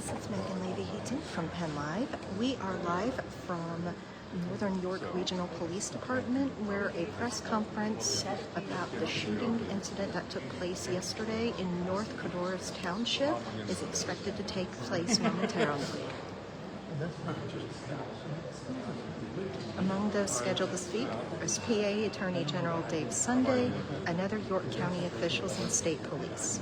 This is Megan Levy-Heaton from PennLive. We are live from Northern York Regional Police Department, where a press conference about the shooting incident that took place yesterday in North Codorus Township is expected to take place momentarily. Among those scheduled to speak is PA Attorney General Dave Sunday and other York County officials and state police.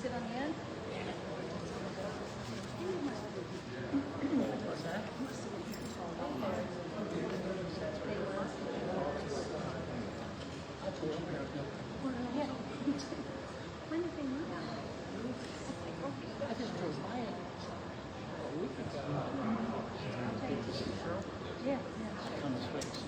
Sit on the end. I just drove by it a week ago. Yeah. On the streets.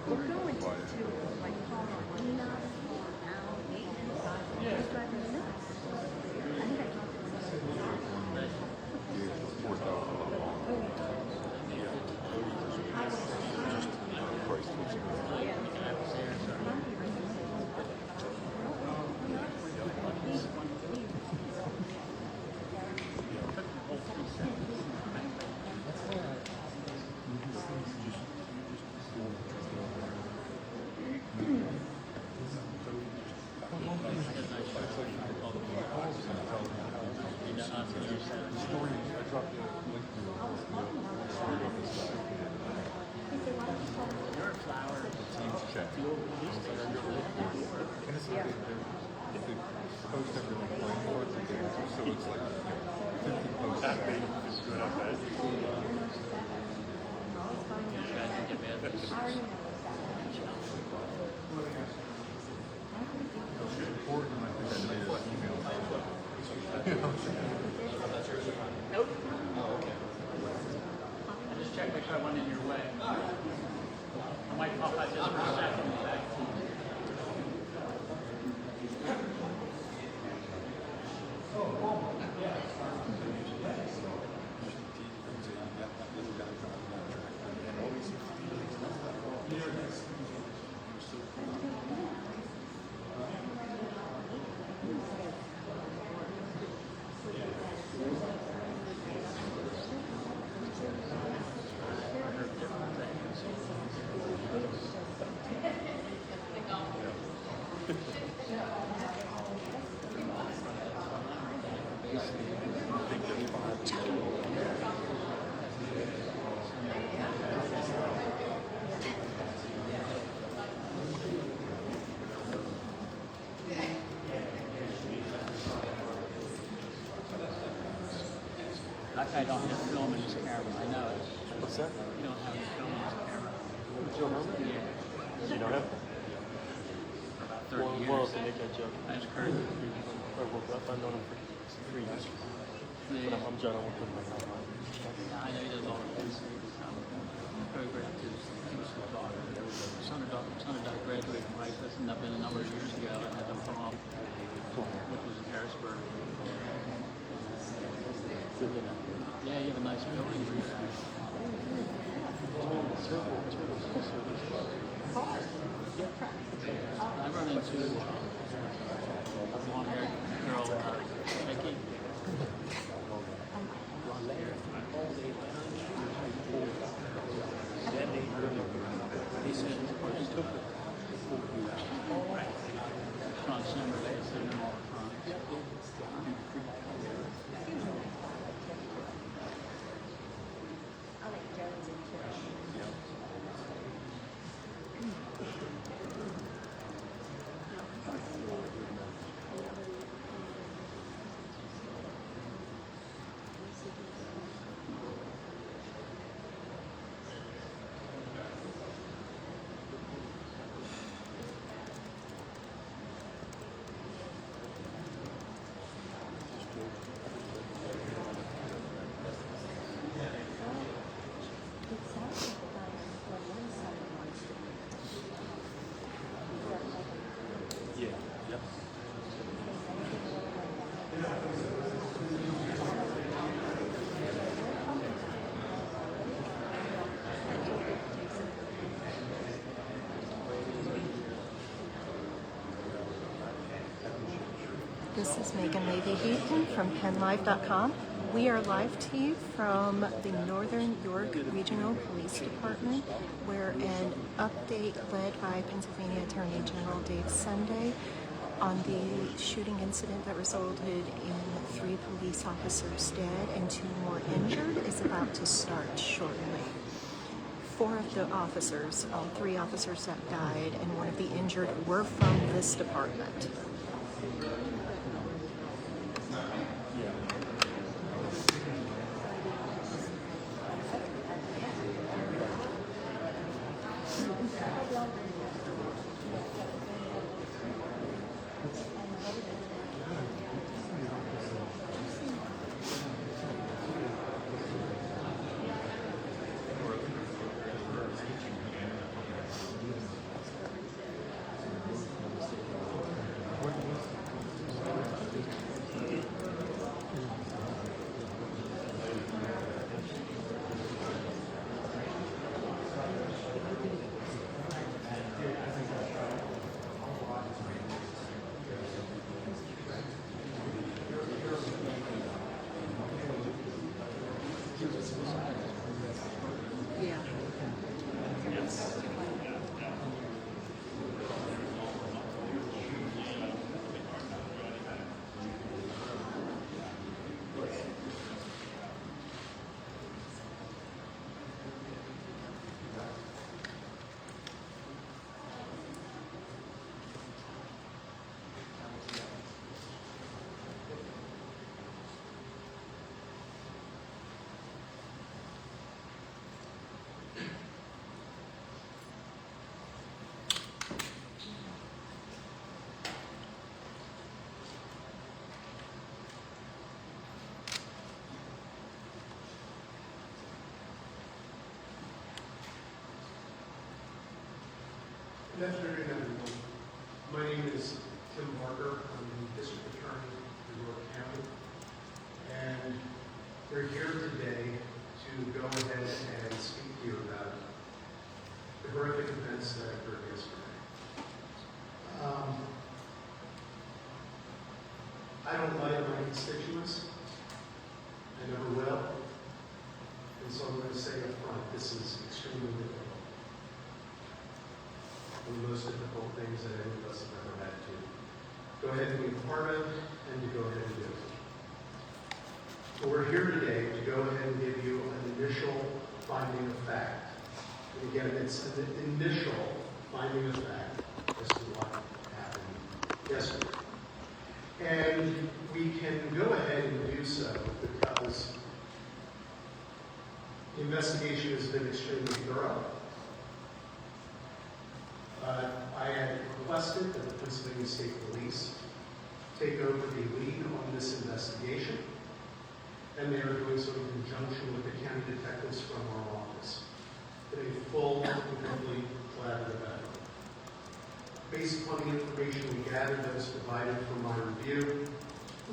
We're going to like Paulina now, he's driving the nuts. I think I talked to Nope. Oh, okay. I just checked, make sure I went in your way. I might pop out just for a second. That guy don't have film in his camera, I know it. What's that? You don't have film in his camera. Joe Herman? Yeah. You know him? For about 30 years. Well, to make that joke. That's Kurt. I've known him for 3 years. Yeah. But I'm John, I won't put him on. Yeah, I know he does all the things. Photographed his daughter. Son or daughter graduated from high school. That's been a number of years ago. I had them from off, which was in Harrisburg. Yeah, you have a nice building where you're at. I run into a blonde-haired girl, Becky. He said, front center, they said them all the time. This is Megan Levy-Heaton from PennLive.com. We are live to you from the Northern York Regional Police Department, where an update led by Pennsylvania Attorney General Dave Sunday on the shooting incident that resulted in 3 police officers dead and 2 more injured is about to start shortly. 4 of the officers, all 3 officers that died and 1 of the injured were from this department. Good afternoon, everyone. My name is Tim Barker. I'm the District Attorney for York County. And we're here today to go ahead and speak to you about the horrific events that occurred yesterday. I don't lie to my constituents. I never will. And so I'm going to say up front, this is extremely difficult. One of the most difficult things that any of us have ever had to go ahead and be a part of and to go ahead and do. But we're here today to go ahead and give you an initial finding of fact. And again, it's an initial finding of fact as to what happened yesterday. And we can go ahead and do so because the investigation has been extremely thorough. I had requested that the Pennsylvania State Police take over the lead on this investigation, and they are doing so in conjunction with the county detectives from our office in a full and complete collaborative effort. Based upon the information we gathered that was provided from my review,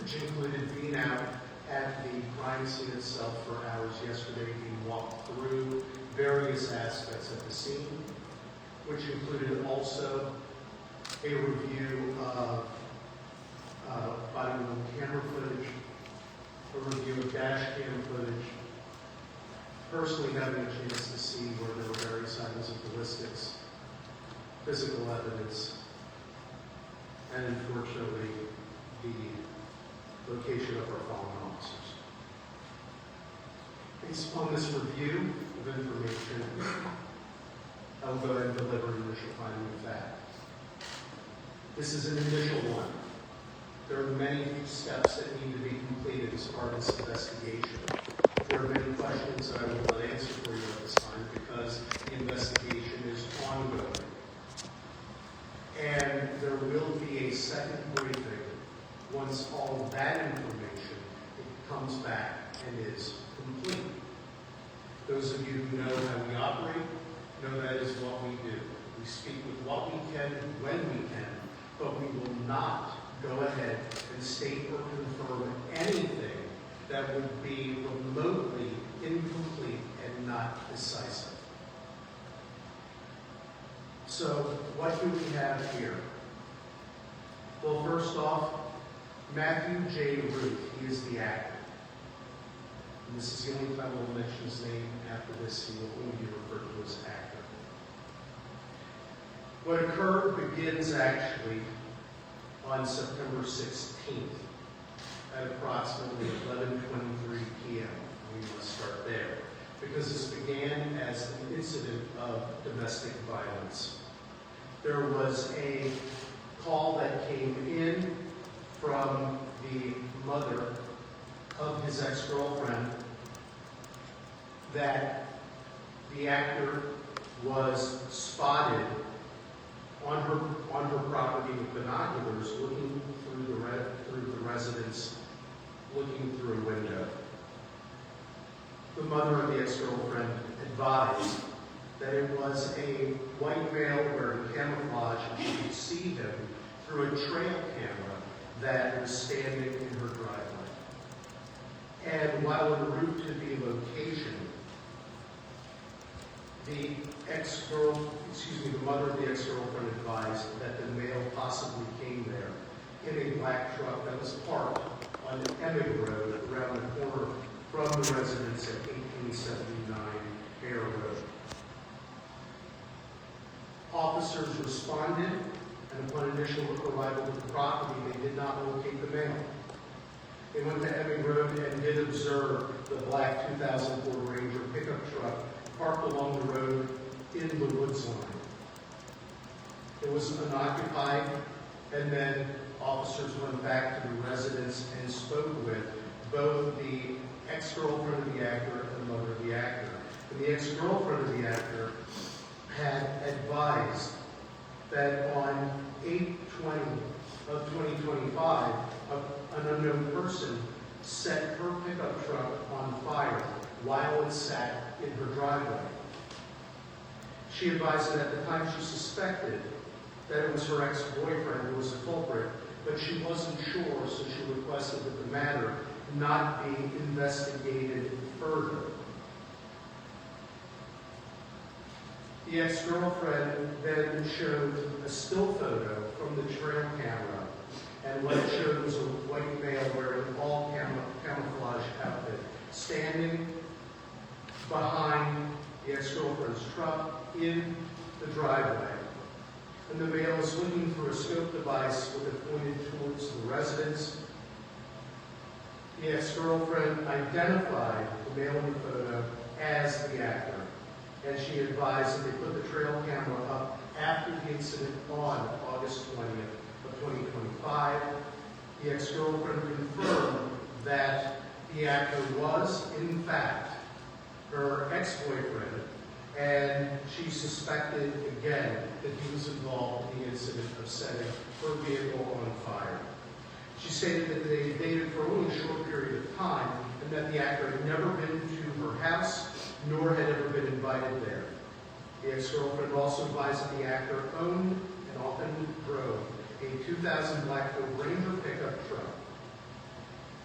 which included being out at the crime scene itself for hours yesterday, being walked through various aspects of the scene, which included also a review of body-worn camera footage, a review of dash cam footage, personally having a chance to see where there were various items of ballistics, physical evidence, and unfortunately, the location of our fallen officers. Based upon this review of information, I will go ahead and deliver an initial finding of fact. This is an initial one. There are many steps that need to be completed as part of this investigation. There are many questions that I will not answer for you at this time because the investigation is ongoing. And there will be a second briefing once all of that information comes back and is complete. Those of you who know how we operate know that is what we do. We speak with what we can, when we can, but we will not go ahead and state or confirm anything that would be remotely incomplete and not decisive. So what do we have here? Well, first off, Matthew James Ruth, he is the actor. And this is the only time we'll mention his name. After this, he will only be referred to as actor. What occurred begins actually on September 16th at approximately 11:23 p.m. We must start there, because this began as an incident of domestic violence. There was a call that came in from the mother of his ex-girlfriend that the actor was spotted on her property with binoculars, looking through the residence, looking through a window. The mother of the ex-girlfriend advised that it was a white male wearing camouflage, and she could see him through a trail camera that was standing in her driveway. And while en route to the location, the mother of the ex-girlfriend advised that the male possibly came there in a black truck that was parked on the Emig Road around the corner from the residence at 1879 Air Road. Officers responded, and upon initial arrival at the property, they did not locate the male. They went to Emig Road and did observe the black 2004 Ranger pickup truck parked along the road in the woods line. It was unoccupied, and then officers went back to the residence and spoke with both the ex-girlfriend of the actor and the mother of the actor. And the ex-girlfriend of the actor had advised that on 8/20 of 2025, an unknown person set her pickup truck on fire while it sat in her driveway. She advised that at the time she suspected that it was her ex-boyfriend who was the culprit, but she wasn't sure, so she requested that the matter not be investigated further. The ex-girlfriend then showed a still photo from the trail camera, and what it showed was a white male wearing an all camouflage outfit, standing behind the ex-girlfriend's truck in the driveway. And the male is looking through a scope device with it pointed towards the residence. The ex-girlfriend identified the male in the photo as the actor, and she advised that they put the trail camera up after the incident on August 20th of 2025. The ex-girlfriend confirmed that the actor was, in fact, her ex-boyfriend, and she suspected, again, that he was involved in the incident of setting her vehicle on fire. She stated that they had dated for only a short period of time, and that the actor had never been to her house, nor had ever been invited there. The ex-girlfriend also advised that the actor owned and often drove a 2000 Blackfield Ranger pickup truck.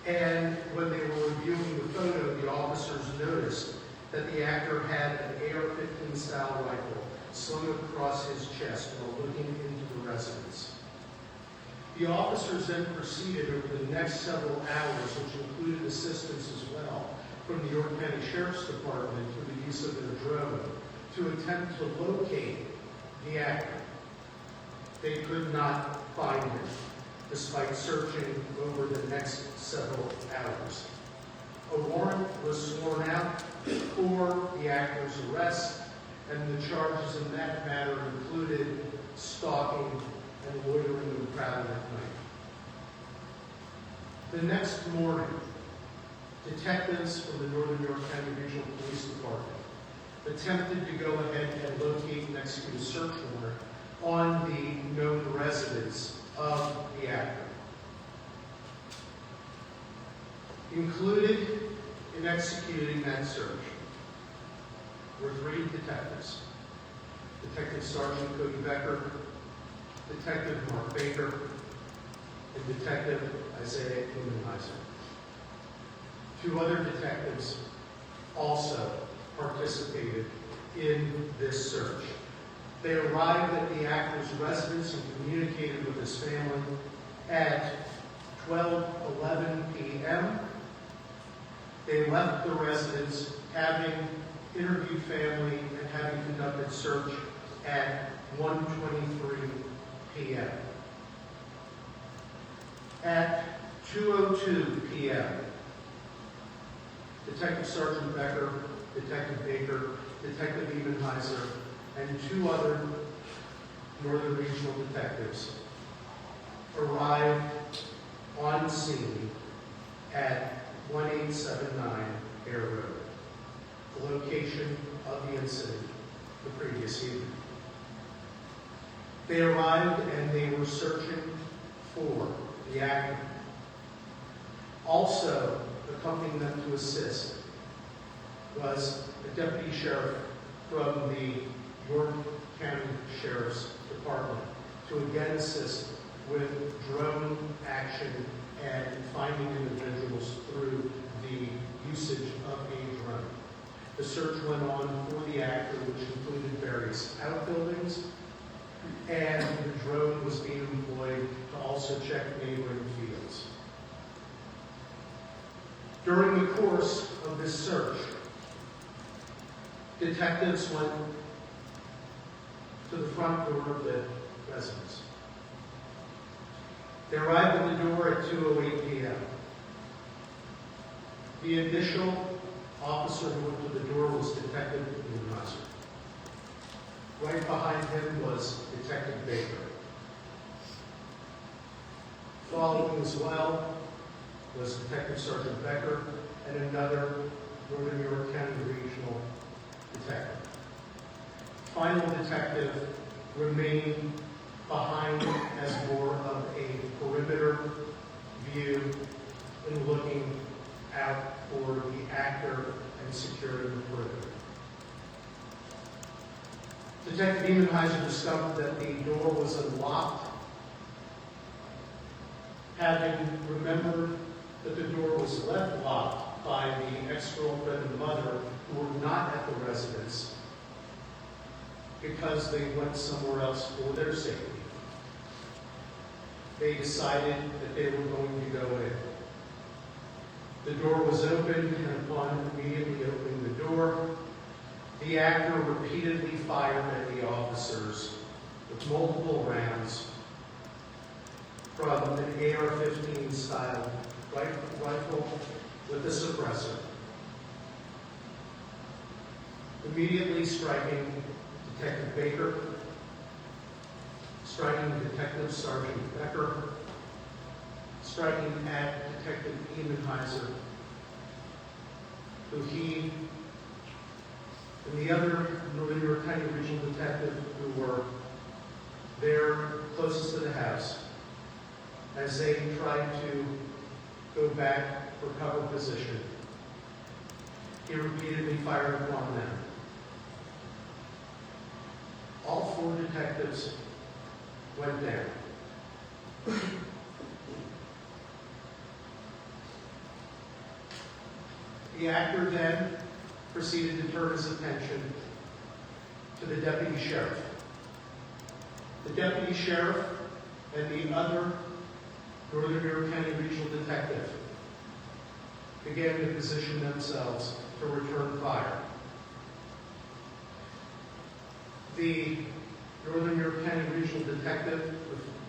And when they were reviewing the photo, the officers noticed that the actor had an AR-15 style rifle slung across his chest while looking into the residence. The officers then proceeded over the next several hours, which included assistance as well from the York County Sheriff's Department through the use of their drone, to attempt to locate the actor. They could not find him, despite searching over the next several hours. A warrant was sworn out for the actor's arrest, and the charges in that matter included stalking and loitering and prowling at night. The next morning, detectives from the Northern York County Regional Police Department attempted to go ahead and locate and execute a search warrant on the known residence of the actor. Included in executing that search were 3 detectives: Detective Sergeant Cody Becker, Detective Mark Baker, and Detective Isaiah Humanheiser. 2 other detectives also participated in this search. They arrived at the actor's residence and communicated with his family at 12:11 p.m. They left the residence, having interviewed family and having conducted search at 1:23 p.m. At 2:02 p.m., Detective Sergeant Becker, Detective Baker, Detective Ebenheiser, and 2 other Northern Regional detectives arrived on scene at 1879 Air Road, the location of the incident the previous evening. They arrived and they were searching for the actor. Also accompanying them to assist was a deputy sheriff from the York County Sheriff's Department to again assist with drone action and finding individuals through the usage of a drone. The search went on for the actor, which included various outbuildings, and the drone was being employed to also check neighboring fields. During the course of this search, detectives went to the front door of the residence. They arrived at the door at 2:08 p.m. The initial officer who went to the door was Detective Ebenheiser. Right behind him was Detective Baker. Following as well was Detective Sergeant Becker and another Northern York County Regional detective. Final detective remained behind as more of a perimeter view in looking out for the actor and securing the perimeter. Detective Ebenheiser discovered that the door was unlocked, having remembered that the door was left locked by the ex-girlfriend and mother who were not at the residence because they went somewhere else for their safety. They decided that they were going to go in. The door was opened, and upon immediately opening the door, the actor repeatedly fired at the officers with multiple rounds from an AR-15 style rifle with a suppressor, immediately striking Detective Baker, striking Detective Sergeant Becker, striking at Detective Ebenheiser, who he and the other Northern York County Regional detective who were there closest to the house, as they tried to go back for cover position. He repeatedly fired upon them. All 4 detectives went down. The actor then proceeded to turn his attention to the deputy sheriff. The deputy sheriff and the other Northern York County Regional detective began to position themselves to return fire. The Northern York County Regional detective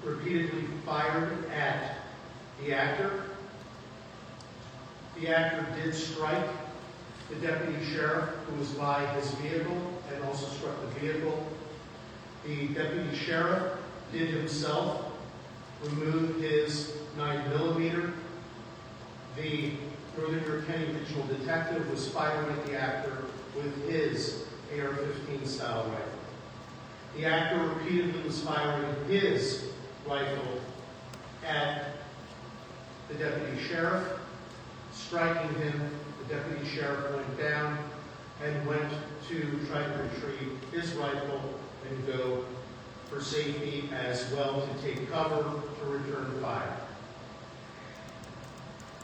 repeatedly fired at the actor. The actor did strike the deputy sheriff who was by his vehicle and also struck the vehicle. The deputy sheriff did himself remove his 9mm. The Northern York County Regional detective was firing at the actor with his AR-15 style rifle. The actor repeatedly was firing his rifle at the deputy sheriff, striking him. The deputy sheriff went down and went to try to retrieve his rifle and go for safety as well to take cover to return fire.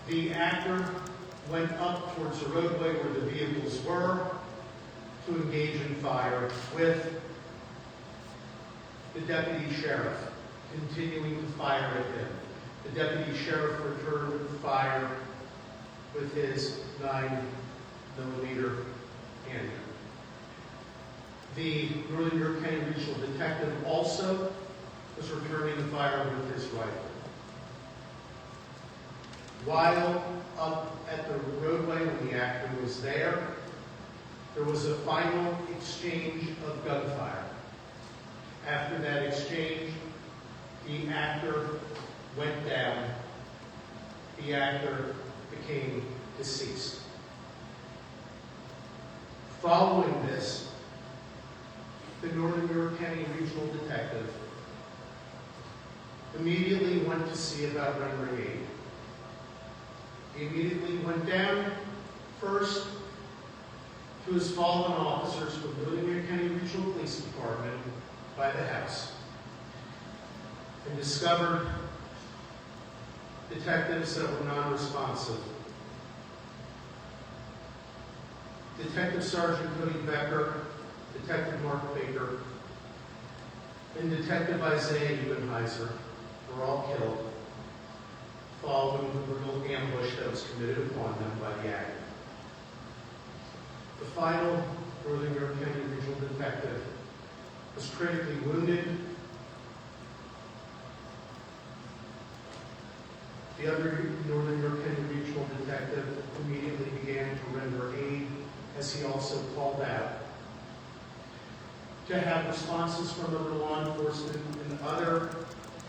The actor went up towards the roadway where the vehicles were to engage in fire with the deputy sheriff continuing to fire at him. The deputy sheriff returned fire with his 9mm handgun. The Northern York County Regional Detective also was returning fire with his rifle. While up at the roadway when the actor was there was a final exchange of gunfire. After that exchange, the actor went down. The actor became deceased. Following this, the Northern York County Regional Detective immediately went to see about rendering aid. He immediately went down first to his fallen officers from the Northern York County Regional Police Department by the house and discovered detectives that were non-responsive. Detective Sergeant Cody Becker, Detective Mark Baker, and Detective Isaiah Ubenheiser were all killed following the brutal ambush that was committed upon them by the actor. The final Northern York County Regional Detective was critically wounded. The other Northern York County Regional Detective immediately began to render aid, as he also called out to have responses from other law enforcement and other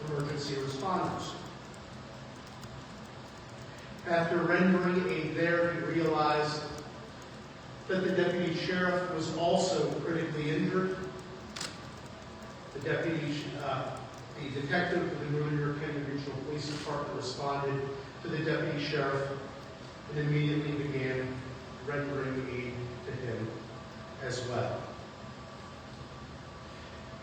emergency responders. After rendering aid there, he realized that the deputy sheriff was also critically injured. The detective of the Northern York County Regional Police Department responded to the deputy sheriff and immediately began rendering aid to him as well.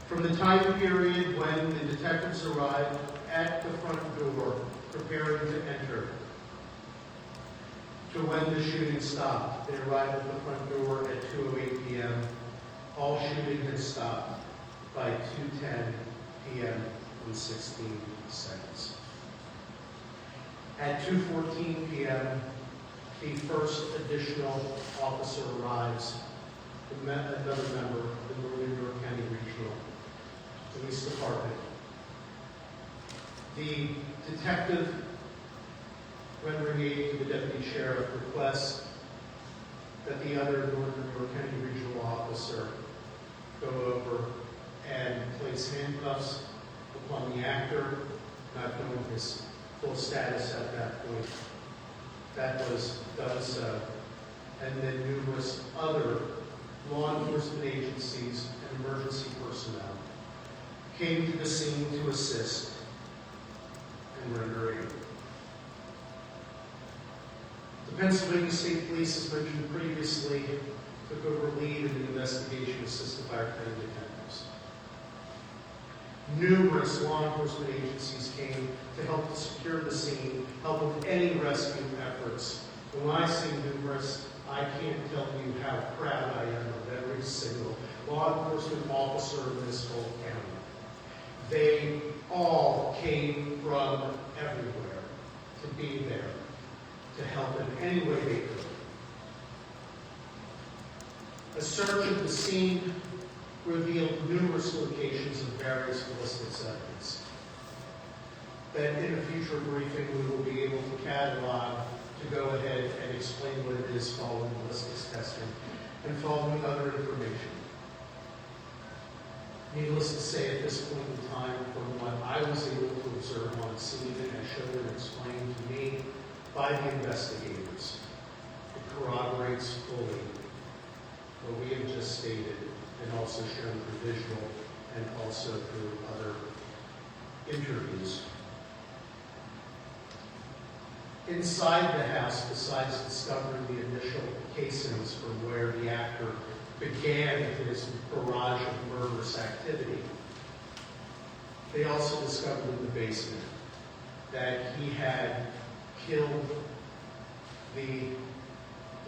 From the time period when the detectives arrived at the front door preparing to enter to when the shooting stopped, they arrived at the front door at 2:08 p.m. All shooting had stopped by 2:10 p.m. and 16 seconds. At 2:14 p.m., the first additional officer arrives, another member of the Northern York County Regional Police Department. The detective rendering aid to the deputy sheriff requests that the other Northern York County Regional officer go over and place handcuffs upon the actor, not knowing his full status at that point. That was done so. And then numerous other law enforcement agencies and emergency personnel came to the scene to assist and render aid. The Pennsylvania State Police, as mentioned previously, took over lead in the investigation, assisted by our county detectives. Numerous law enforcement agencies came to help to secure the scene, help with any rescue efforts. When I say numerous, I can't tell you how proud I am of every single law enforcement officer in this whole county. They all came from everywhere to be there, to help in any way they could. A search of the scene revealed numerous locations of various ballistics evidence that in a future briefing we will be able to catalog to go ahead and explain what it is following ballistics testing and following other information. Needless to say, at this point in time, from what I was able to observe on the scene and shown and explained to me by the investigators, it corroborates fully what we have just stated and also shown through visual and also through other interviews. Inside the house, besides discovering the initial casings from where the actor began his barrage of murderous activity, they also discovered in the basement that he had killed the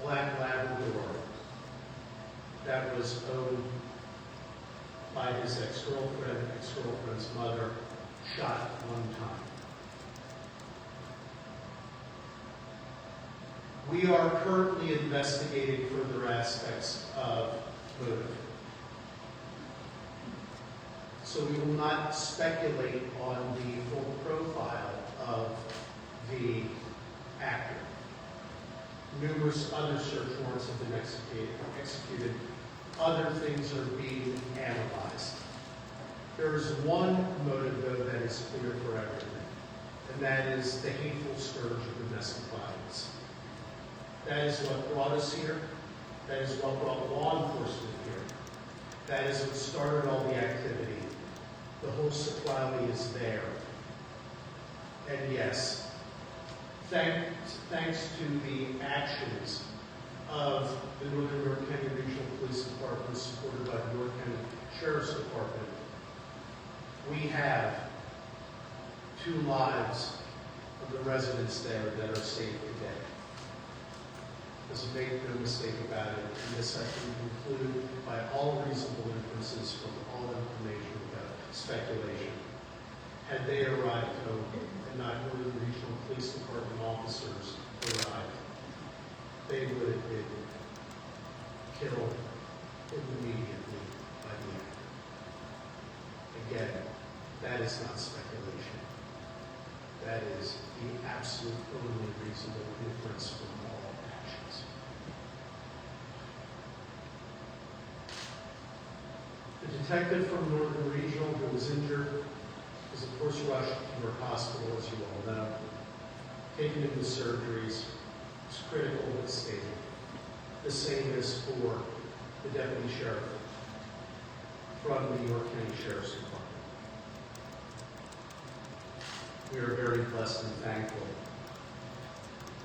black Labrador that was owned by his ex-girlfriend's mother, shot one time. We are currently investigating further aspects of motive. So we will not speculate on the full profile of the actor. Numerous other search warrants have been executed. Other things are being analyzed. There is one motive, though, that is clear for everyone, and that is the hateful scourge of domestic violence. That is what brought us here. That is what brought law enforcement here. That is what started all the activity. The whole sequelae is there. And yes, thanks to the actions of the Northern York County Regional Police Department, supported by the York County Sheriff's Department, we have 2 lives of the residents there that are safe today. Let's make no mistake about it, and this I can conclude by all reasonable inferences from all information without speculation. Had they arrived home and not Northern Regional Police Department officers arrived, they would have been killed immediately by the actor. Again, that is not speculation. That is the absolute only reasonable inference from all actions. The detective from Northern Regional who was injured was of course rushed to York Hospital, as you all know, taken into surgeries. It's critical but stable. The same is for the deputy sheriff from the York County Sheriff's Department. We are very blessed and thankful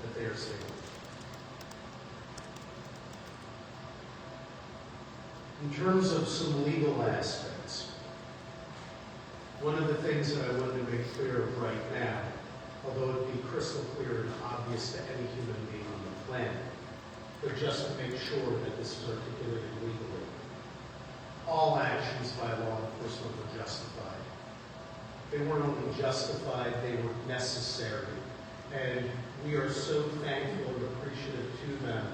that they are safe. In terms of some legal aspects, one of the things that I wanted to make clear right now, although it be crystal clear and obvious to any human being on the planet, but just to make sure that this is articulated legally, all actions by law enforcement were justified. They weren't only justified, they were necessary. And we are so thankful and appreciative to them,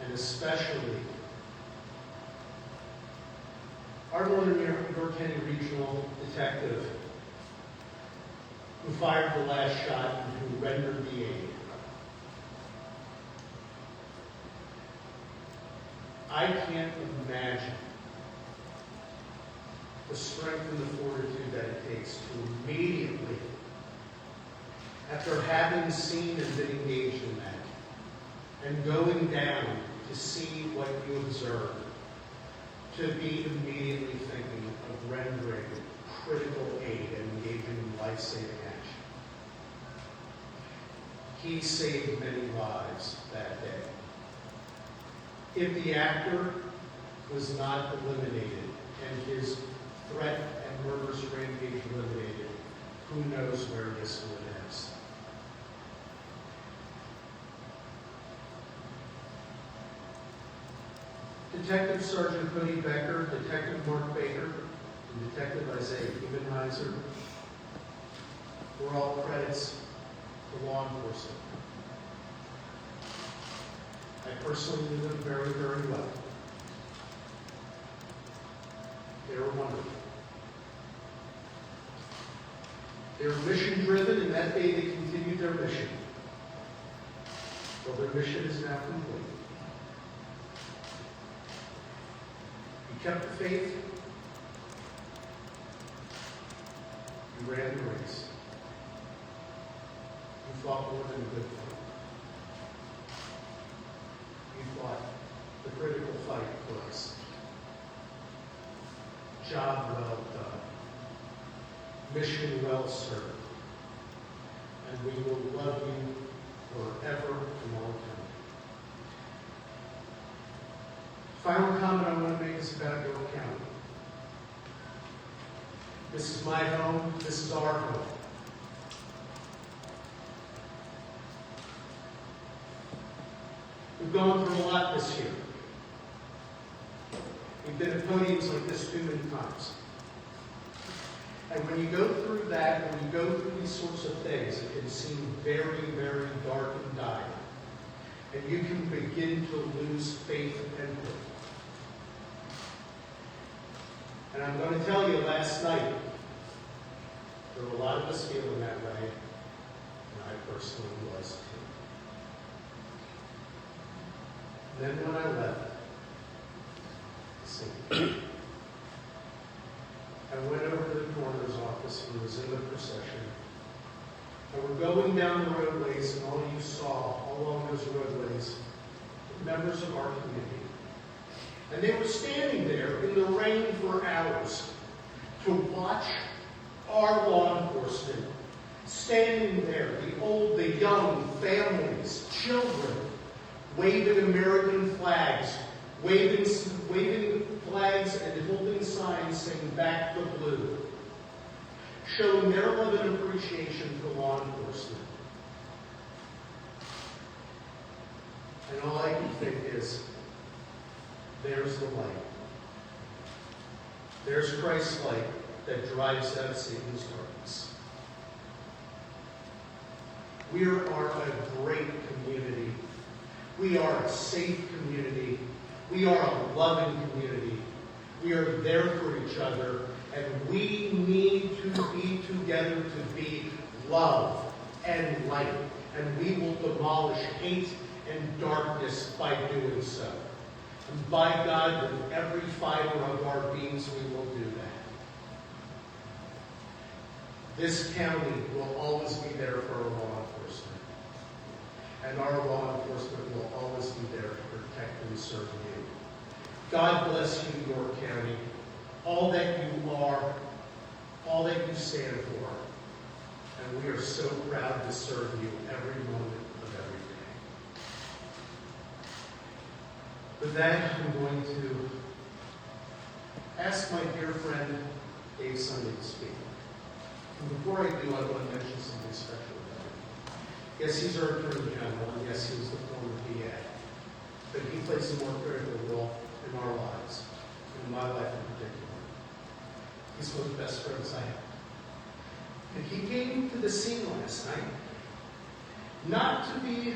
and especially our Northern York County Regional Detective who fired the last shot and who rendered the aid. I can't imagine the strength and the fortitude that it takes to immediately, after having seen and been engaged in that, and going down to see what you observe, to be immediately thinking of rendering critical aid and engaging in life-saving action. He saved many lives that day. If the actor was not eliminated and his threat and murderous rampage eliminated, who knows where this would end. Detective Sergeant Cody Becker, Detective Mark Baker, and Detective Isaiah Ebenheiser were all credits to law enforcement. I personally knew them very, very well. They were wonderful. They were mission-driven, and that day they continued their mission. Well, their mission is now complete. You kept the faith. You ran the race. You fought more than a good fight. You fought the critical fight for us. Job well done. Mission well served. And we will love you forever and all time. Final comment I want to make is about York County. This is my home. This is our home. We've gone through a lot this year. We've been at podiums like this too many times. And when you go through that, when you go through these sorts of things, it can seem very, very dark and dire. and you can begin to lose faith and hope. And I'm going to tell you, last night, there were a lot of us feeling that way, and I personally was too. And then when I left the scene, I went over to the coroner's office and was in the procession. And we're going down the roadways, and all you saw all along those roadways were members of our community. And they were standing there in the rain for hours to watch our law enforcement standing there, the old, the young, families, children, waving American flags, waving flags and holding signs saying "Back the Blue," showing their love and appreciation for law enforcement. And all I can think is, there's the light. There's Christ's light that drives out Satan's darkness. We are a great community. We are a safe community. We are a loving community. We are there for each other, and we need to be together to be love and light. And we will demolish hate and darkness by doing so. And by God, with every fiber of our beings, we will do that. This county will always be there for our law enforcement. And our law enforcement will always be there to protect and serve you. God bless you, York County, all that you are, all that you stand for. And we are so proud to serve you every moment of every day. With that, I'm going to ask my dear friend Dave Sunday to speak. And before I do, I want to mention something special about him. Yes, he's our Attorney General, and yes, he was the former DA. But he plays a more critical role in our lives, in my life in particular. He's one of the best friends I have. And he came to the scene last night, not to be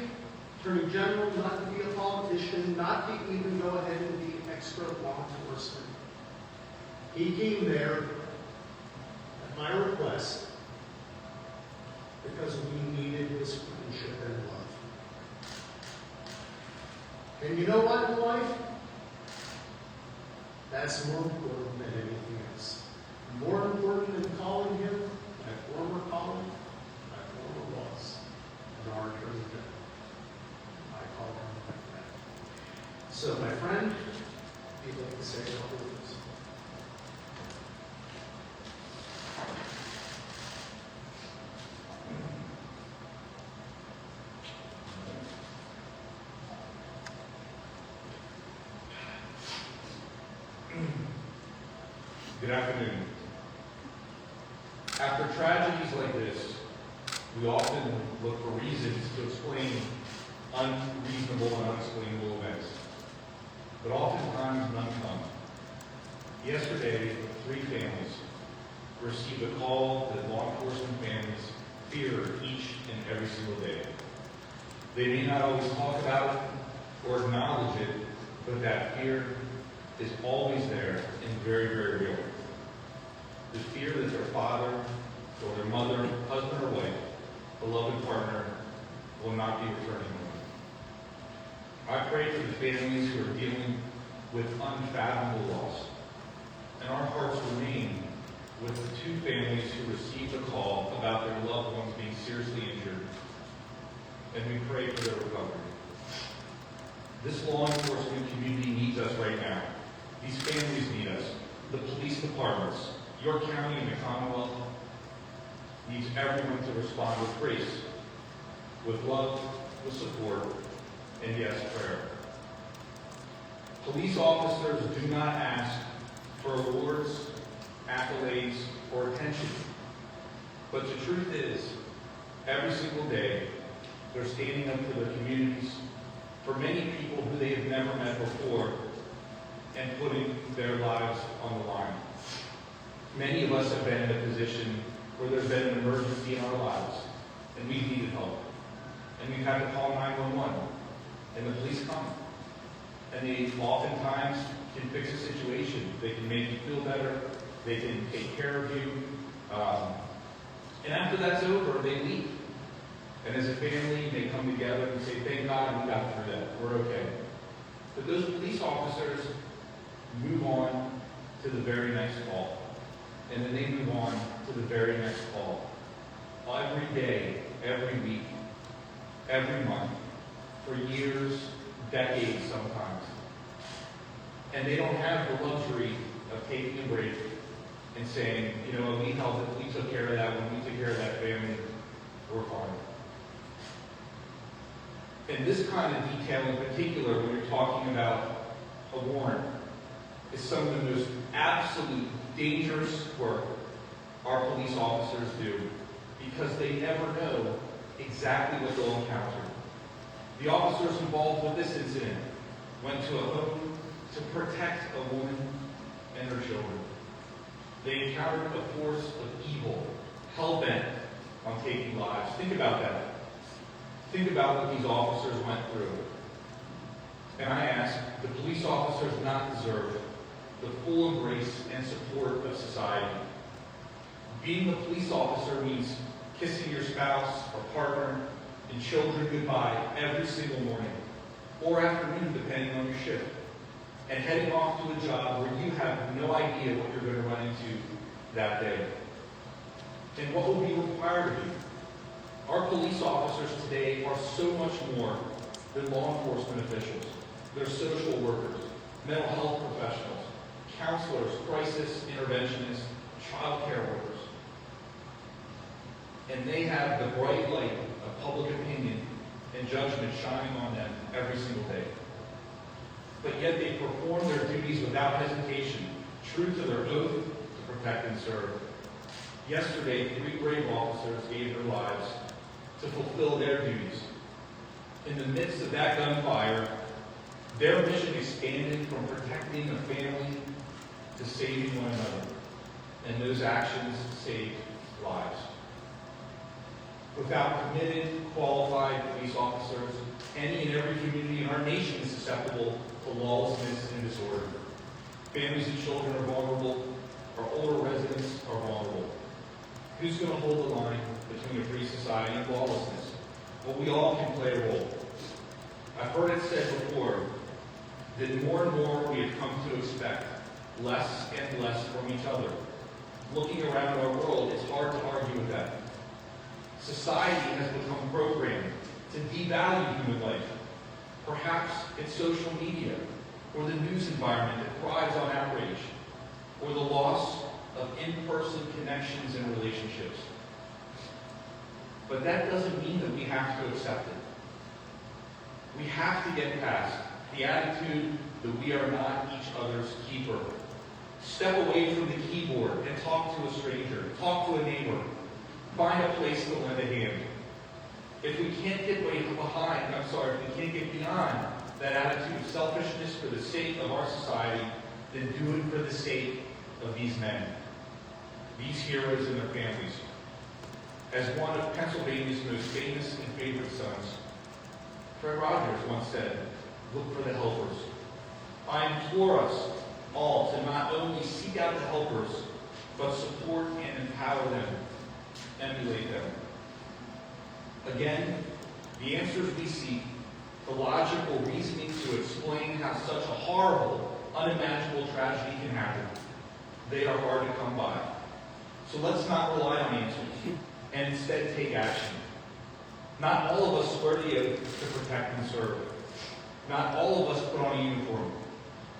Attorney General, not to be a politician, not to even go ahead and be extra law enforcement. He came there at my request because we needed his friendship and love. And you know what in life? That's more important than anything else. More important than calling him my former colleague, my former boss, and our Attorney General. I call him my friend. So, my friend, if you'd like to say a couple of words. Good afternoon. After tragedies like this, we often look for reasons to explain unreasonable and unexplainable events. But oftentimes none come. Yesterday, 3 families received a call that law enforcement families fear each and every single day. They may not always talk about it or acknowledge it, but that fear is always there and very, very real. The fear that their father or their mother, husband or wife, beloved partner, will not be returning home. I pray for the families who are dealing with unfathomable loss. And our hearts remain with the 2 families who received a call about their loved ones being seriously injured. And we pray for their recovery. This law enforcement community needs us right now. These families need us. The police departments, York County and the Commonwealth needs everyone to respond with grace, with love, with support, and yes, prayer. Police officers do not ask for awards, accolades, or attention. But the truth is, every single day, they're standing up for their communities, for many people who they have never met before, and putting their lives on the line. Many of us have been in a position where there's been an emergency in our lives, and we've needed help. And we've had to call 911. and the police come. And they oftentimes can fix a situation. They can make you feel better. They can take care of you. And after that's over, they leave. And as a family, they come together and say, thank God we got through that. We're okay. But those police officers move on to the very next call. And then they move on to the very next call. Every day, every week, every month, for years, decades sometimes. And they don't have the luxury of taking a break and saying, you know, we held it, we took care of that one, we took care of that family, we're fine. And this kind of detail in particular, when you're talking about a warrant, is some of the most absolute dangerous work our police officers do, because they never know exactly what they'll encounter. The officers involved with this incident went to a home to protect a woman and her children. They encountered a force of evil, hell-bent on taking lives. Think about that. Think about what these officers went through. And I ask, do police officers not deserve the full embrace and support of society? Being a police officer means kissing your spouse or partner and children goodbye every single morning or afternoon, depending on your shift, and heading off to a job where you have no idea what you're going to run into that day. And what will be required of you? Our police officers today are so much more than law enforcement officials. They're social workers, mental health professionals, counselors, crisis interventionists, child care workers. And they have the bright light of public opinion and judgment shining on them every single day. But yet they perform their duties without hesitation, true to their oath to protect and serve. Yesterday, 3 brave officers gave their lives to fulfill their duties. In the midst of that gunfire, their mission expanded from protecting a family to saving one another. And those actions saved lives. Without committed, qualified police officers, any and every community in our nation is susceptible to lawlessness and disorder. Families and children are vulnerable. Our older residents are vulnerable. Who's going to hold the line between a free society and lawlessness? Well, we all can play a role. I've heard it said before that more and more we have come to expect less and less from each other. Looking around our world, it's hard to argue with that. Society has become programmed to devalue human life. Perhaps it's social media or the news environment that thrives on outrage, or the loss of in-person connections and relationships. But that doesn't mean that we have to accept it. We have to get past the attitude that we are not each other's keeper. Step away from the keyboard and talk to a stranger, talk to a neighbor, find a place to lend a hand. If we can't get if we can't get beyond that attitude of selfishness for the sake of our society, then do it for the sake of these men, these heroes and their families. As one of Pennsylvania's most famous and favorite sons, Fred Rogers once said, "Look for the helpers." I implore us all to not only seek out the helpers, but support and empower them, emulate them. Again, the answers we seek, the logical reasoning to explain how such a horrible, unimaginable tragedy can happen, they are hard to come by. So let's not rely on answers, and instead take action. Not all of us swear the oath to protect and serve. Not all of us put on a uniform.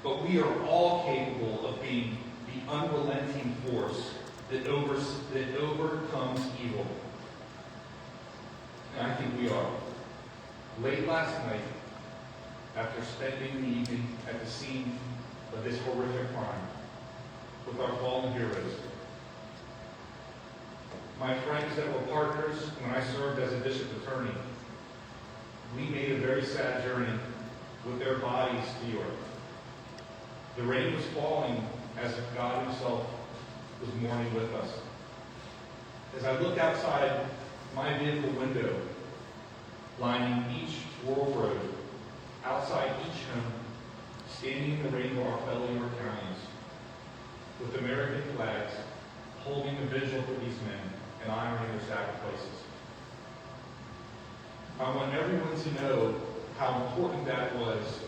But we are all capable of being the unrelenting force that overcomes evil. And I think we are. Late last night, after spending the evening at the scene of this horrific crime with our fallen heroes, my friends that were partners when I served as a district attorney, we made a very sad journey with their bodies to Europe. The rain was falling as if God himself was mourning with us. As I looked outside my vehicle window, lining each rural road, outside each home, standing in the rain of our fellow York counties, with American flags, holding a vigil for these men and honoring their sacrifices. I want everyone to know how important that was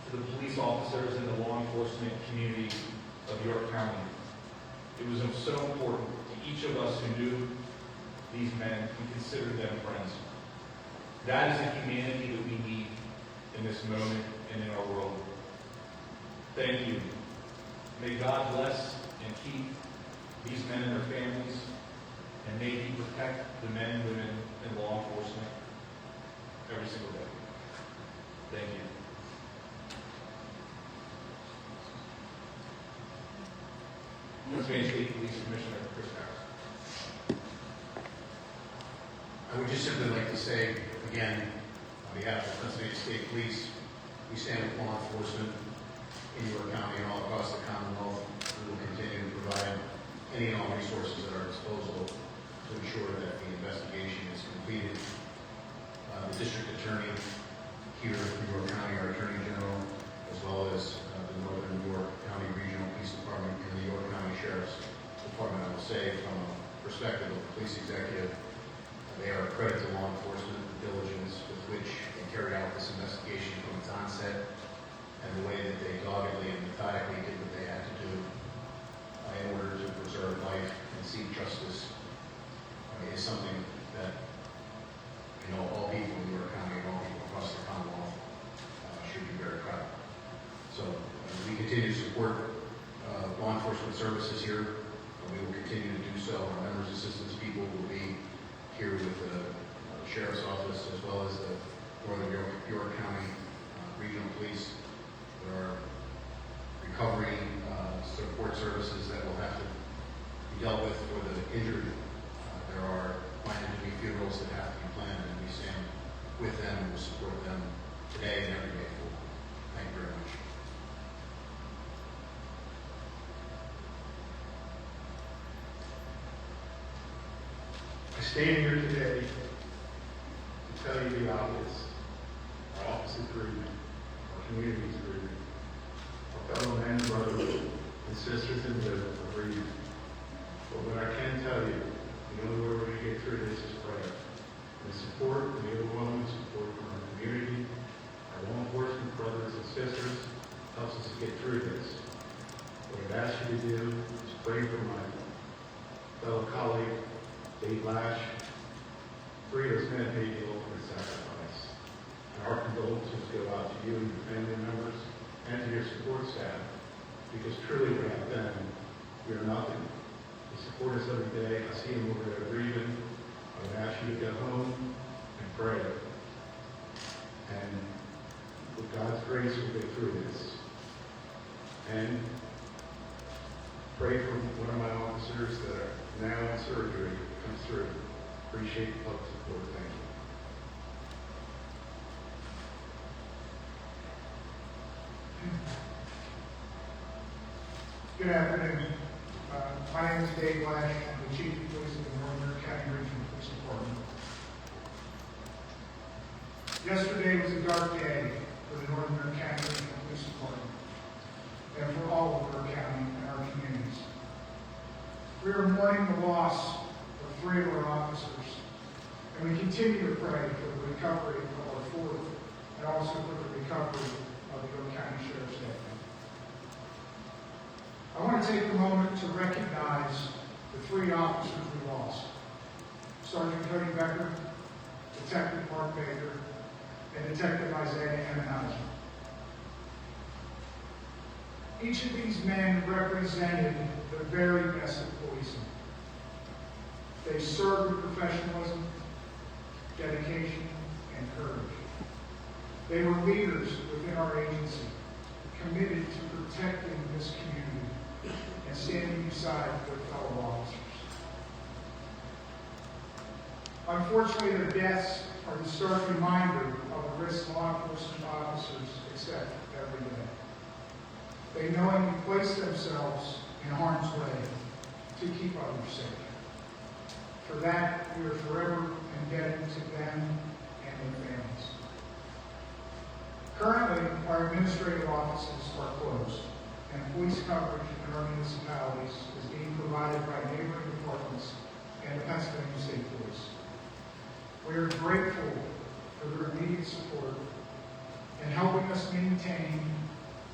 to the police officers and the law enforcement community of York County. It was so important to each of us who knew these men and considered them friends. That is the humanity that we need in this moment and in our world. Thank you. May God bless and keep these men and their families, and may He protect the men, women, and law enforcement every single day. Thank you. Pennsylvania State Police Commissioner Chris Harris. I would just simply like to say, again, on behalf of Pennsylvania State Police, we stand with law enforcement in York County and all across the Commonwealth. We will continue to provide any and all resources at our disposal to ensure that the investigation is completed. The District Attorney here in York County, our Attorney General, as well as the Northern New York County Regional Police Department and the York County Sheriff's Department, I will say, from a perspective of the police executive, they are a credit to law enforcement, the diligence with which they carried out this investigation from its onset, and the way that they doggedly and methodically did what they had to do in order to preserve life and seek justice is something that all people in York County and all people across the Commonwealth should be very proud of. So we continue to support law enforcement services here. We will continue to do so. Our members' assistance people will be here with the Sheriff's Office as well as the Northern York County Regional Police. There are recovery support services that will have to be dealt with for the injured. There are planned to be funerals that have to be planned, and we stand with them and will support them today and every day forward. Thank you very much. I stand here today to tell you the obvious. Our office is grieving. Our community is grieving. Our fellow men, brothers, and sisters in the are grieving. But what I can tell you, the only way we're going to get through this is prayer. The support, the overwhelming support from our community, our law enforcement brothers and sisters, helps us to get through this. What I've asked you to do is pray for my fellow colleague, Dave Lash. 3 of those men made the ultimate sacrifice. And our condolences go out to you and your family members and to your support staff, because truly without them, we are nothing. They support us every day. I see them over there grieving. I would ask you to go home and pray. And with God's grace, we'll get through this. And pray for one of my officers that are now in surgery comes through. Appreciate the public support. Thank you. Good afternoon. My name is Dave Lash. I'm the Chief of Police of the Northern County Regional Police Department. Yesterday was a dark day for the Northern County Regional Police Department and for all of our county and our communities. We are mourning the loss of 3 of our officers, and we continue to pray for the recovery of our 4th and also for the recovery of the York County Sheriff's Deputy. I want to take a moment to recognize the 3 officers we lost. Sergeant Cody Becker, Detective Mark Baker, and Detective Isaiah Emmenizer. Each of these men represented the very best of policing. They served with professionalism, dedication, and courage. They were leaders within our agency, committed to protecting this community and standing beside their fellow officers. Unfortunately, their deaths are the stark reminder of the risks law enforcement officers accept every day. They knowingly place themselves in harm's way to keep others safe. For that, we are forever indebted to them and their families. our administrative offices are closed, and police coverage in our municipalities is being provided by neighboring departments and the Pennsylvania State Police. We are grateful for their immediate support in helping us maintain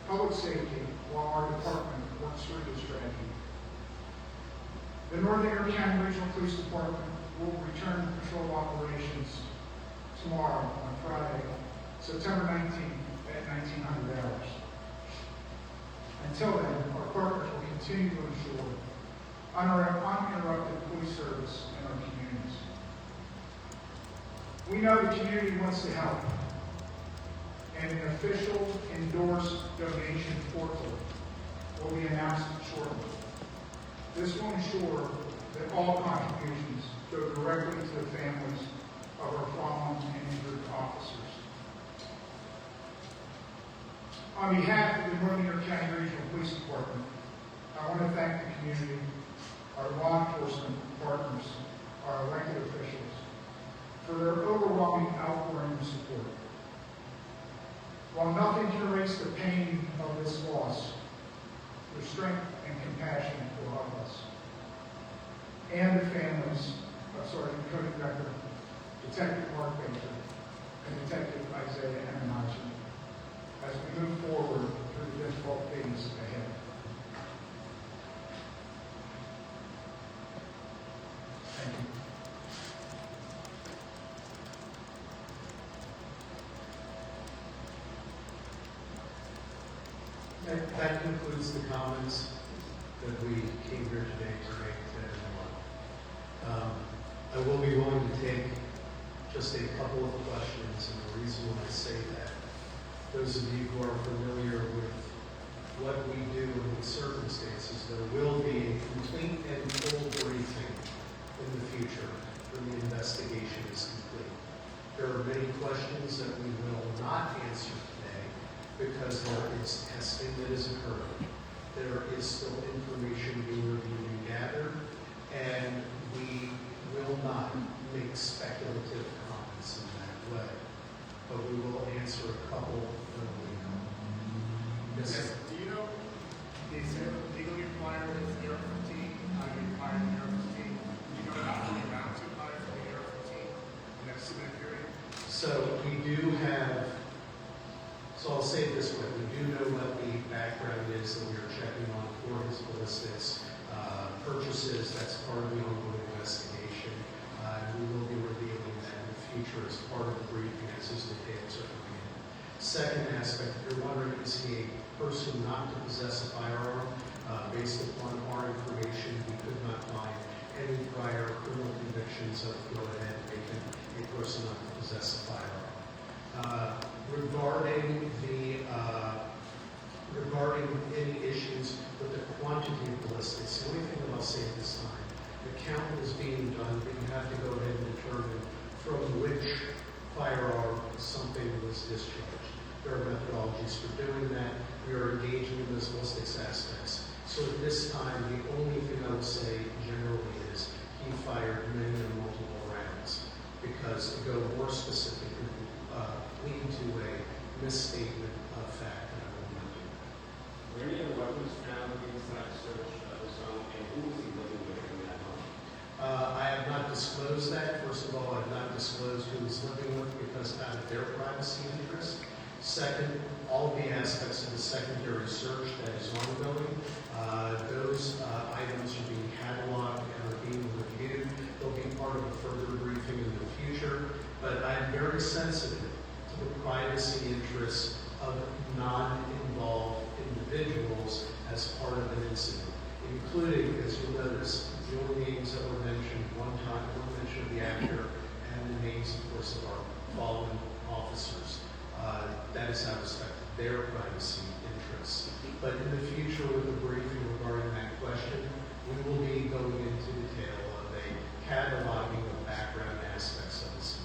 public safety while our department works through this tragedy. The Northern York County Regional Police Department will return to patrol operations tomorrow on Friday, September 19th at 1900 hours. Until then, our partners will continue to ensure uninterrupted police service in our communities. We know the community wants to help, and an official endorsed donation portal will be announced shortly. This will ensure that all contributions go directly to the families of our fallen and injured officers. On behalf of the Northern York County Regional Police Department, I want to thank the community, our law enforcement partners, our elected officials, for their overwhelming outpouring of support. While nothing can erase the pain of this loss, their strength and compassion will help us and the families of Sergeant Cody Becker, Detective Mark Baker, and Detective Isaiah Emmenizer as we move forward through the difficult days ahead. Thank you. That concludes the comments that we came here today to make to everyone. I will be willing to take just a couple of questions, and the reason why I say that, those of you who are familiar with what we do in the circumstances, there will be a complete and full briefing in the future when the investigation is complete. There are many questions that we will not answer today because there is testing that is occurring. There is still information being reviewed and gathered, and we will not make speculative comments in that way. But we will answer a couple when we know. Yes, sir. Do you know, is it legally required with the AR-15? How do you require the AR-15? Do you know how many rounds you fire for the AR-15 in that 7-minute period? So we do have, so I'll say it this way, we do know what the background is that we are checking on for his ballistics purchases. That's part of the ongoing investigation. And we will be revealing that in the future as part of the briefing as his details are coming in. Second aspect, if you're wondering, is he a person not to possess a firearm? Based upon our information, we could not find any prior criminal convictions that would go ahead and make him a person not to possess a firearm. Regarding any issues with the quantity of ballistics, the only thing that I'll say at this time, the count is being done, but you have to go ahead and determine from which firearm something was discharged. There are methodologies for doing that. We are engaging in those ballistics aspects. So at this time, the only thing I would say generally is he fired many and multiple rounds, because to go more specific would lead to a misstatement of fact that I will not do. Were any other weapons found inside search of his home, and who was he living with in that home? I have not disclosed that. First of all, I have not disclosed who he's living with because out of their privacy interest. Second, all of the aspects of the secondary search that is ongoing, those items are being cataloged and are being reviewed. They'll be part of a further briefing in the future, but I'm very sensitive to the privacy interests of non-involved individuals as part of an incident, including, as you'll notice, the only names that were mentioned one time were mentioned of the actor and the names, of course, of our fallen officers. That is how respect their privacy interests. But in the future, with the briefing regarding that question, we will be going into detail of a cataloging of background aspects of this.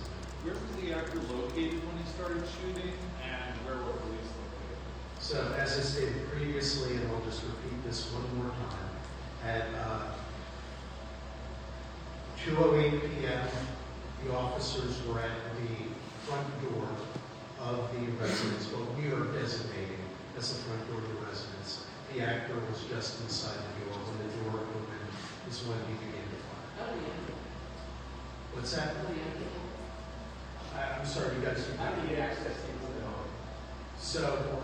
Where was the actor located when he started shooting, and where were police located? So, as I stated previously, and I'll just repeat this one more time, at 2:08 p.m., the officers were at the front door of the residence, what we are designating as the front door of the residence. The actor was just inside the door. When the door opened is when he began to fire. What's that? I'm sorry, you guys. How do you get access into the home? So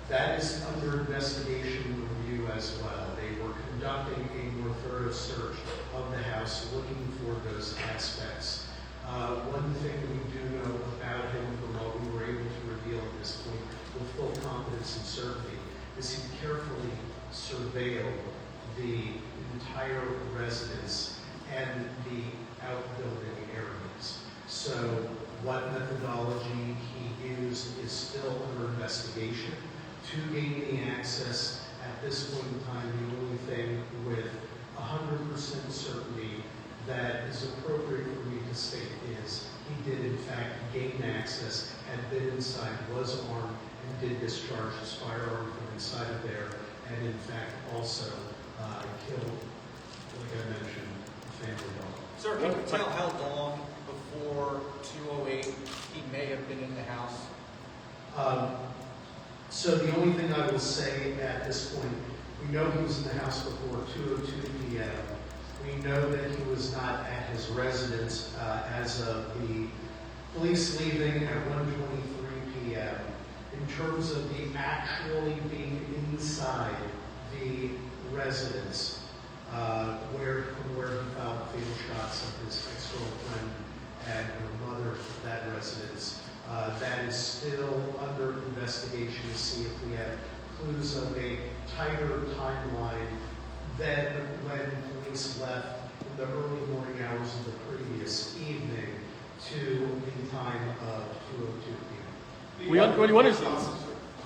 that is under investigation review as well. They were conducting a more thorough search of the house, looking for those aspects. One thing we do know about him from what we were able to reveal at this point with full confidence and certainty is he carefully surveilled the entire residence and the outbuilding areas. So what methodology he used is still under investigation. To gaining access at this point in time, the only thing with 100% certainty that is appropriate for me to state is he did in fact gain access, had been inside, was armed, and did discharge his firearm from inside of there, and in fact also killed, like I mentioned, a family dog. Sir, can you tell how long before 2:08 he may have been in the house? So the only thing I will say at this point, we know he was in the house before 2:02 p.m. We know that he was not at his residence as of the police leaving at 1:23 p.m. In terms of the actually being inside the residence, from where he found fatal shots of his ex-girlfriend and her mother at that residence, that is still under investigation to see if we have clues of a tighter timeline than when police left in the early morning hours of the previous evening to the time of 2:02 p.m.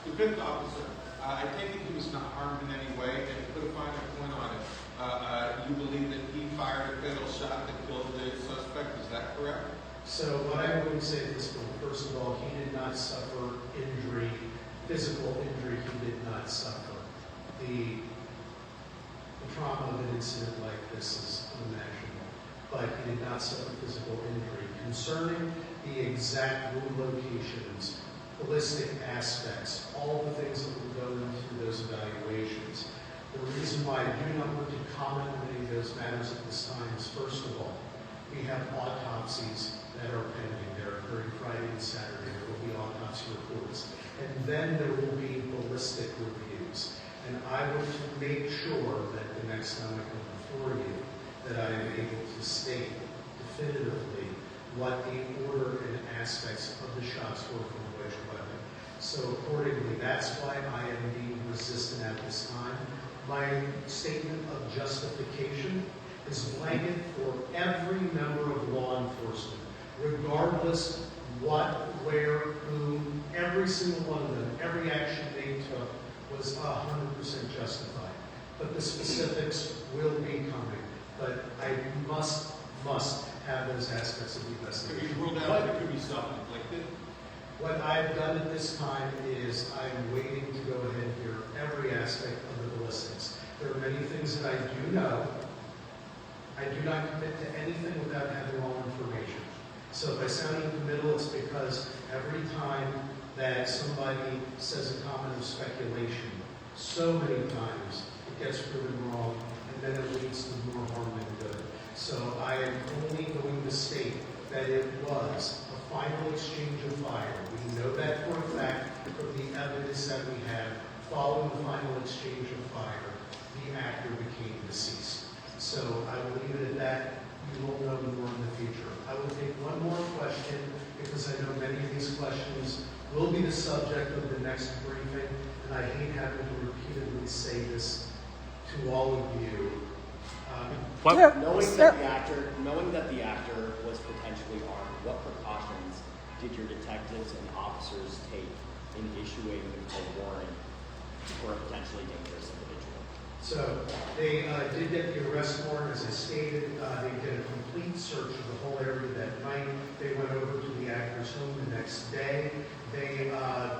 The fifth officer, I take it he was not harmed in any way, and to put a finer point on it, you believe that he fired a fatal shot that killed the suspect, is that correct? So what I would say at this point, first of all, he did not suffer injury, physical injury he did not suffer. The trauma of an incident like this is unimaginable, but he did not suffer physical injury. Concerning the exact room locations, ballistic aspects, all the things that will go into those evaluations, the reason why I do not want to comment on any of those matters at this time is, first of all, we have autopsies that are pending. They're occurring Friday and Saturday. There will be autopsy reports. And then there will be ballistic reviews. And I want to make sure that the next time I come before you, that I am able to state definitively what the order and aspects of the shots were from which weapon. So accordingly, that's why I am being resistant at this time. My statement of justification is blanket for every member of law enforcement, regardless what, where, whom, every single one of them, every action they took was 100% justified. But the specifics will be coming. But I must have those aspects of the investigation. Have you ruled out that it could be self-inflicted? What I've done at this time is I'm waiting to go ahead and hear every aspect of the ballistics. There are many things that I do know. I do not commit to anything without having all information. So if I sound in the middle, it's because every time that somebody says a comment of speculation, so many times it gets proven wrong, and then it leads to more harm than good. So I am only going to state that it was a final exchange of fire. We know that for a fact from the evidence that we have. Following the final exchange of fire, the actor became deceased. So I will leave it at that. You will know more in the future. I will take one more question because I know many of these questions will be the subject of the next briefing, and I hate having to repeatedly say this to all of you. Knowing that the actor was potentially armed, what precautions did your detectives and officers take in issuing a warrant for a potentially dangerous individual? So they did get the arrest warrant, as I stated. They did a complete search of the whole area that night. They went over to the actor's home the next day. They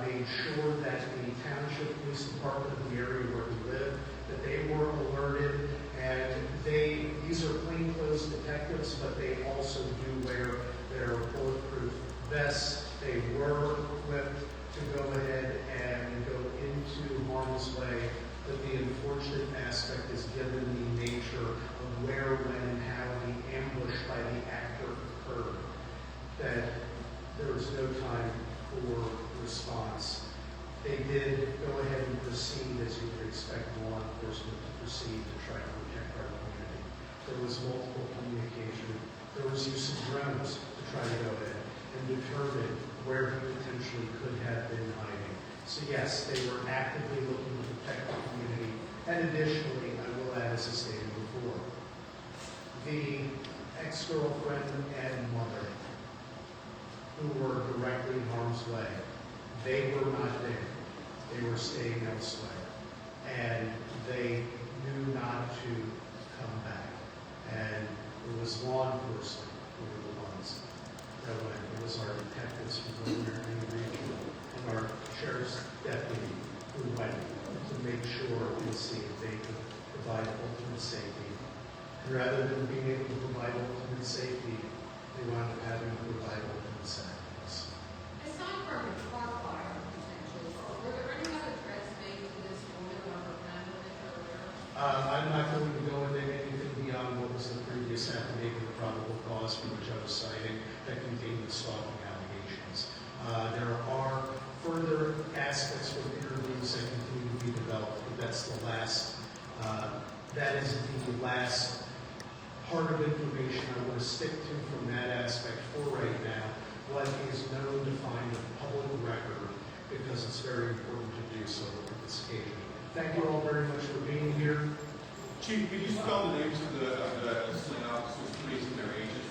made sure that the township police department of the area where we live, that they were alerted. And these are plainclothes detectives, but they also do wear their bulletproof vests. They were given the nature of where, when, and how the ambush by the actor occurred, that there was no time for response. They did go ahead and proceed as you would expect law enforcement to proceed to try to protect our community. There was multiple communication. There was use of drones to try to go ahead and determine where he potentially could have been hiding. So yes, they were actively looking to protect the community. And additionally, I will add, as I stated before, the ex-girlfriend and mother who were directly in harm's way, they were not there. They were staying elsewhere. And they knew not to come back. And it was law enforcement who were the ones that went. It was our detectives from the American Region and our sheriff's deputy who went to make sure and see if they could provide ultimate safety. And rather than being able to provide ultimate safety, they wound up having to provide ultimate sacrifice. Aside from a car fire, potentially, were there any other threats made to this woman or her family that you're aware of? I'm not going to go into anything beyond what was the previous affidavit of probable cause for which I was citing that contained the stalking allegations. There are further aspects of interviews that continue to be developed, but that's the last, that is the last part of information I want to stick to from that aspect for right now. What is known to find a public record, because it's very important to do so at this occasion. Thank you all very much for being here. Chief, could you spell the names of the slain officers, please, and their ages